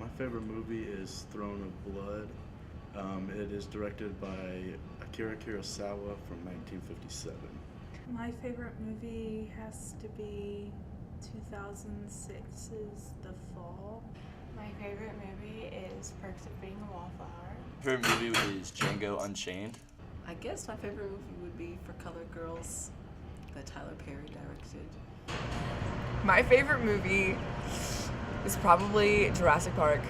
My favorite movie is Throne of Blood. It is directed by Akira Kurosawa from 1957. My favorite movie has to be 2006's The Fall. My favorite movie is Perks of Being a Wallflower. Favorite movie is Django Unchained. I guess my favorite movie would be For Colored Girls that Tyler Perry directed. My favorite movie is probably Jurassic Park.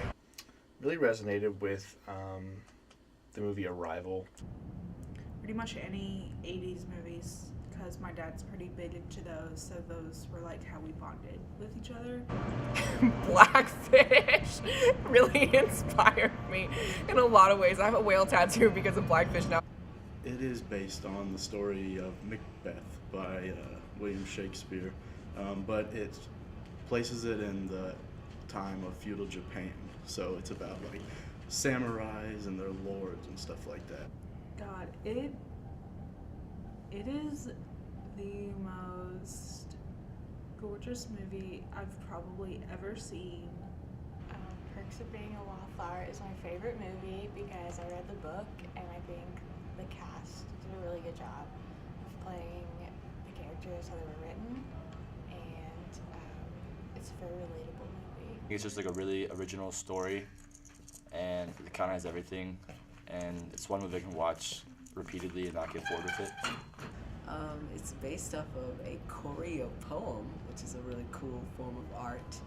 Really resonated with the movie Arrival. Pretty much any 80s movies, because my dad's pretty big into those, so those were like how we bonded with each other. Blackfish really inspired me in a lot of ways. I have a whale tattoo because of Blackfish now. It is based on the story of Macbeth by William Shakespeare, but it places it in the time of feudal Japan. So it's about like samurais and their lords and stuff like that. God, it is the most gorgeous movie I've probably ever seen. Perks of Being a Wallflower is my favorite movie because I read the book and I think the cast did a really good job of playing the characters how they were written, and it's a very relatable movie. It's just like a really original story, and it kind of has everything, and it's one movie I can watch repeatedly and not get bored with it. It's based off of a choreo poem, which is a really cool form of art,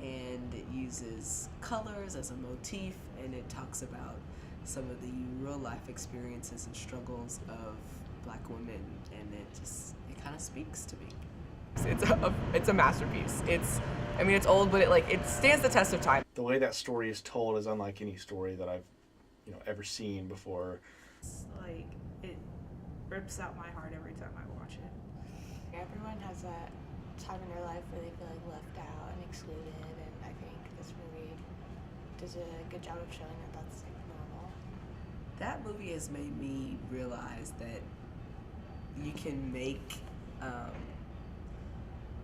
and it uses colors as a motif, and it talks about some of the real life experiences and struggles of Black women, and it kind of speaks to me. It's a masterpiece. It's old, but it stands the test of time. The way that story is told is unlike any story that I've ever seen before. It's like, it rips out my heart every time I watch it. Everyone has that time in their life where they feel like left out and excluded, and I think this movie does a good job of showing that that's like normal. That movie has made me realize that you can make,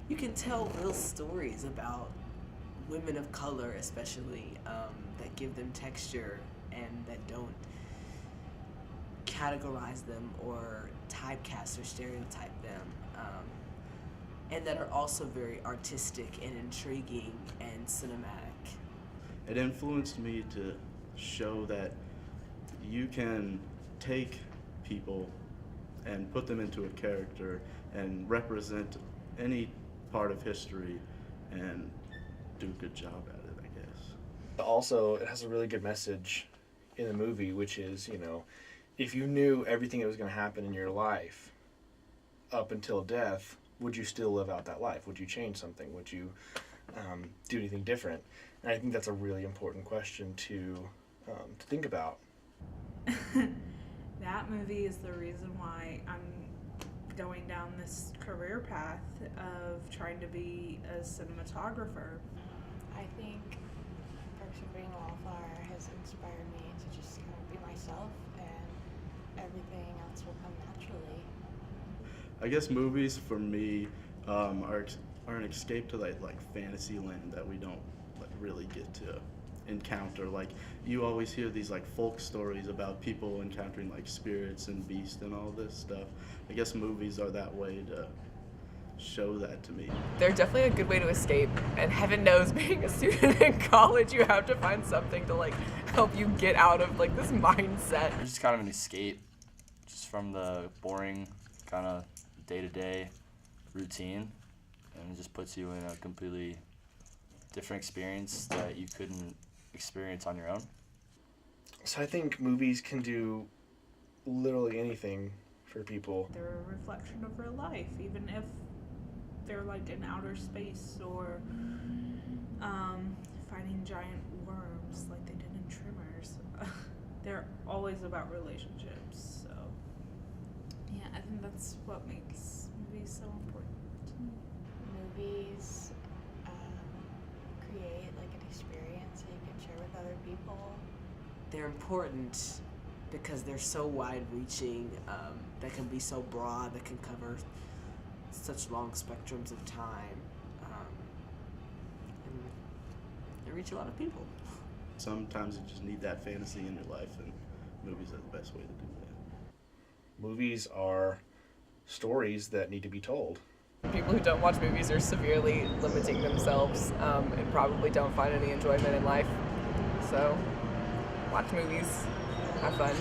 you can tell real stories about women of color, especially, that give them texture and that don't categorize them or typecast or stereotype them, and that are also very artistic and intriguing and cinematic. It influenced me to show that you can take people and put them into a character and represent any part of history and do a good job at it, I guess. Also, it has a really good message in the movie, which is, if you knew everything that was going to happen in your life up until death, would you still live out that life? Would you change something? Would you do anything different? And I think that's a really important question to think about. That movie is the reason why I'm going down this career path of trying to be a cinematographer. I think Perks of Being a Wallflower has inspired me to just kind of be myself, and everything else will come naturally. I guess movies for me are an escape to that like fantasy land that we don't really get to encounter. Like, you always hear these like folk stories about people encountering like spirits and beasts and all this stuff. I guess movies are that way to show that to me. They're definitely a good way to escape, and heaven knows, being a student in college, you have to find something to help you get out of this mindset. It's just kind of an escape just from the boring kind of day-to-day routine, and it just puts you in a completely different experience that you couldn't experience on your own. So I think movies can do literally anything for people. They're a reflection of real life, even if they're like in outer space or finding giant worms like they did in Tremors. They're always about relationships, so yeah, I think that's what makes movies so important to me. Movies create like an experience that you can share with other people. They're important because they're so wide-reaching, that can be so broad, that can cover such long spectrums of time, and they reach a lot of people. sometimes you just need that fantasy in your life, and movies are the best way to do that. Movies are stories that need to be told. People who don't watch movies are severely limiting themselves and probably don't find any enjoyment in life. So, watch movies. Have fun.